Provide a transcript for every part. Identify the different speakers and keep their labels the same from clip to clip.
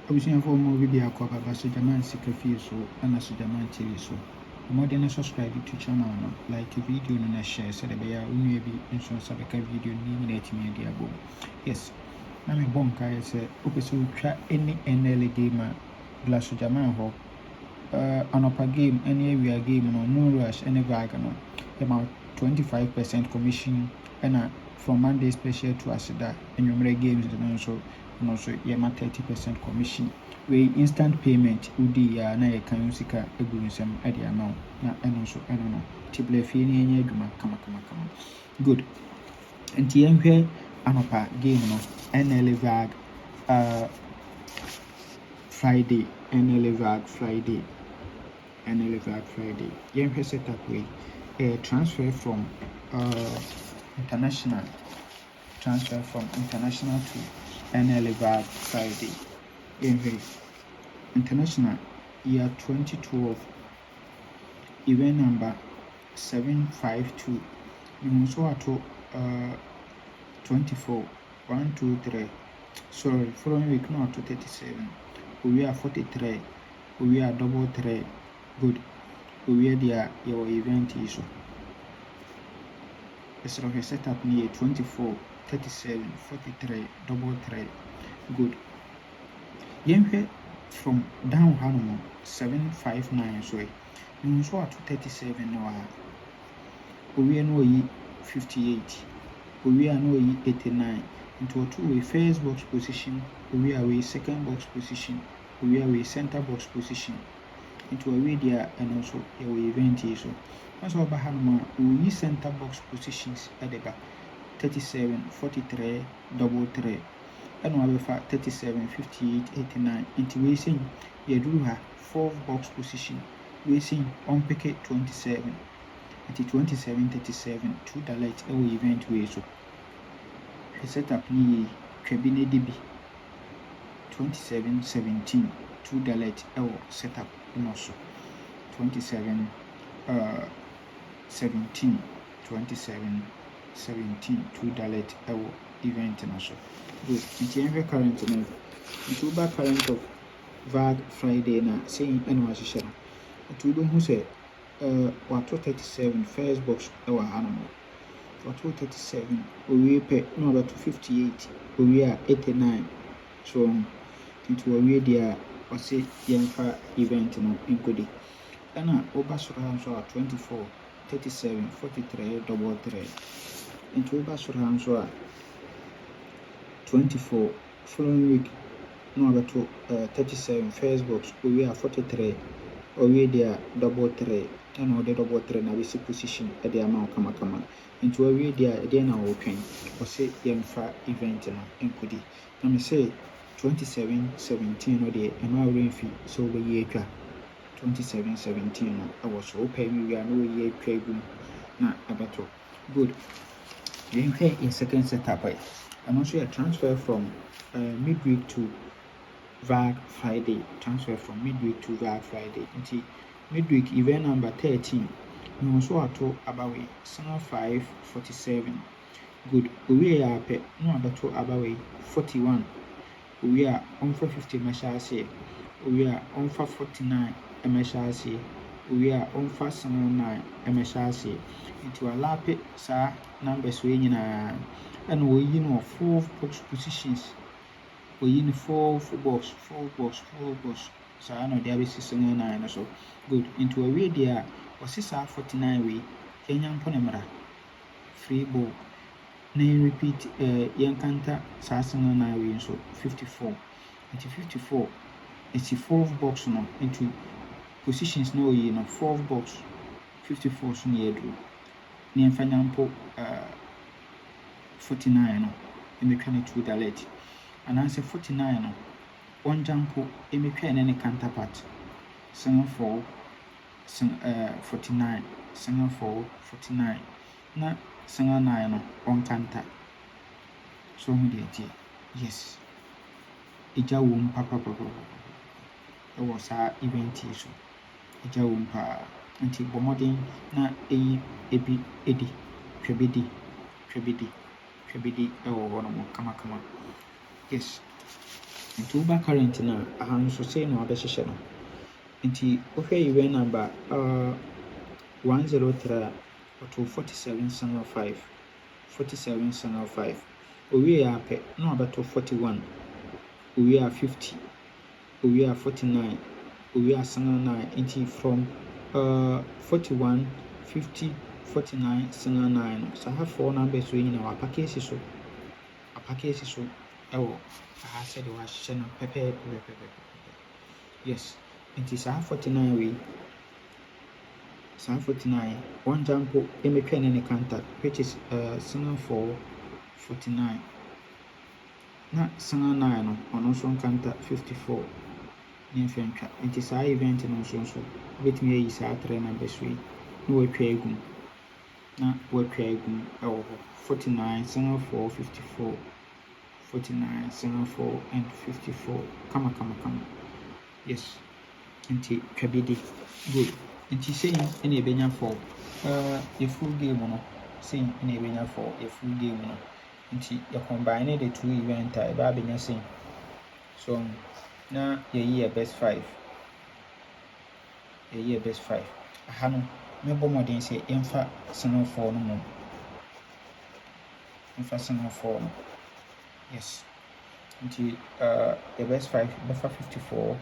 Speaker 1: Obviously, for more video, Baba Sujaman Sikafi so and Sujaman TV so. More than subscribe to channel, like a video and share, so that we are maybe in some Sabaka video, eliminate media boom. Yes, I'm a bonka. I say, okay, so try any NL game, Glass Sujaman ho. An upper game, any area game, no rush, any wagon, about 25% commission, and from Monday special to Asida, and your games, and also yama 30% commission. We instant payment, Udi, na ya can use a good some at the amount, and also, I don't know, Tiblefini, kama. Good. And here, an upper game, NL Vag, Friday, NL Vag Friday. Friday. Setup way transfer from international to NL Friday. International year 2012 event number 752. You also to 24 1 2 3. Sorry, following week not to 37. We are 43. We are double 3. Good. We are your event issue. It's a setup near 24, 37, 43, double 3. Good. Yen from down Hanuman 759 so you saw to 37 now. We are no 58. We are no 89 into a two-way first box position. We are a second box position. We are a center box position. Into a radio and also a event so once over Hanma we center box positions at the back 37 43 double 3 and we have 37 58 89 into we sing you do have 4 box position we sing on picket 27 at 27 37 to the light our event we so the setup ni cabine db 27 17 to the light our setup also 27 17 27 17 to delete our event also good it's current now into back current of VAG Friday na saying anyone share to do who say what 37 first box our animal what 37 we pay no about 58 we are 89 so into a radio or say Yanfa event no included. And over Surhanso 24, 37, 43, double 3. Into over Surhanso 24, following week, no other to 37, first box, we are 43, or we there double 3, and all the double 3 now we see position at the amount kama. Into a way there now open, or say Yanfa event no included. Let me say 27 17 or the amount rain fee so we year 27 17 I was so pay me we are no year trade na abato good then here in second setup and also a transfer from midweek to VAG Friday until midweek event number 13 we also ato about 547 good we are pay no abato about 41 we are on for 50 mashasi we are on for 49 mashasi we are on for 79 mashasi into a lap sa numbers we nyina and we know 4 box positions we in 4 box sa no there be 69 so good into a way there was 49 we Kenyan ponemra free ball na repeat yankanta sasana na we so 54 into 54 it's a 4th box no into positions no you know 4th box 54 so near do ni mfanyampo 49 no emetwa ne to the late and answer 49 no one jumpo emetwa ne counterpart 74 49 74 49 na 79 no on counter so who dey yes ija wom papa it was our event so ija wom pa anti bomodin na ebi edi twebedi ewo wono kama yes Nti woba current na aha nso sei na wabɛhyehyɛ no. Nti wohwɛ event number 103 a ɔtoo 47.5 47.5 owie a pɛ na wabɛto 41 owie a 50 owie a 49 owie a 9 nti from 41 50 49 9 no saa 4 numbers yi nyinaa wapake asi so ɛwɔ aha sɛdeɛ wahyehyɛ no pɛpɛɛpɛ. Yes, nti saa 49 wei saa 49 wɔngya mpo ɛmɛtwa ne kanta which is 4 49 na 9 no ɔno nso nkanta 54 ne mfa ntwa. Nti saa event no nso wobɛtumi ayi saa 3 numbers wei na watwa agum ɛwɔ hɔ 49 4 54 49 4 and 54 kama. Yes, nti twa bi de good. Nti sei ɛna ɛbɛnya for yɛ full game no sei ɛna ɛbɛnya for yɛ full game no. Nti yɛ combine the two event a ɛbɛ abɛnya sei so na yɛyi yɛ best 5 aha no mɛbɔ mmɔden sɛ yɛmfa 4 no mmom yɛmfa 4 no. Yes, nti yɛ best 5 bɛfa 54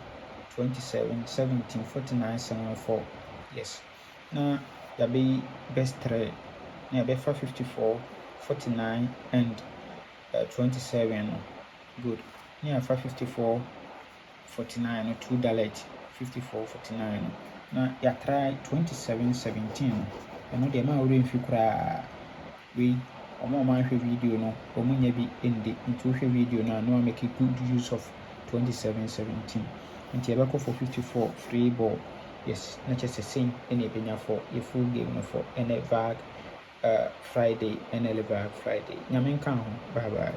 Speaker 1: 27 17 49 4. Yes, na yɛabɛyi best 3 na yɛbɛfa 54 49 and 27 no. Good, na yɛafa 54 49 no 2 dalet 54 49 no na yɛatry 27 17 no ɛno deɛ ma worɛ mfi koraa wei ɔmo ahwɛ video no ɔmo nya bi ɛnde. Nti wohwɛ video no a na wamake good use of 27 17 nti yɛbɛkɔ for 54 free ball. Yes, na kyerɛ sɛ sei ɛna ɛbɛnya for yɛ full game no for ɛnɛ VAG Friday ɛnɛ VAG Friday. Nyame nka ho, bye bye.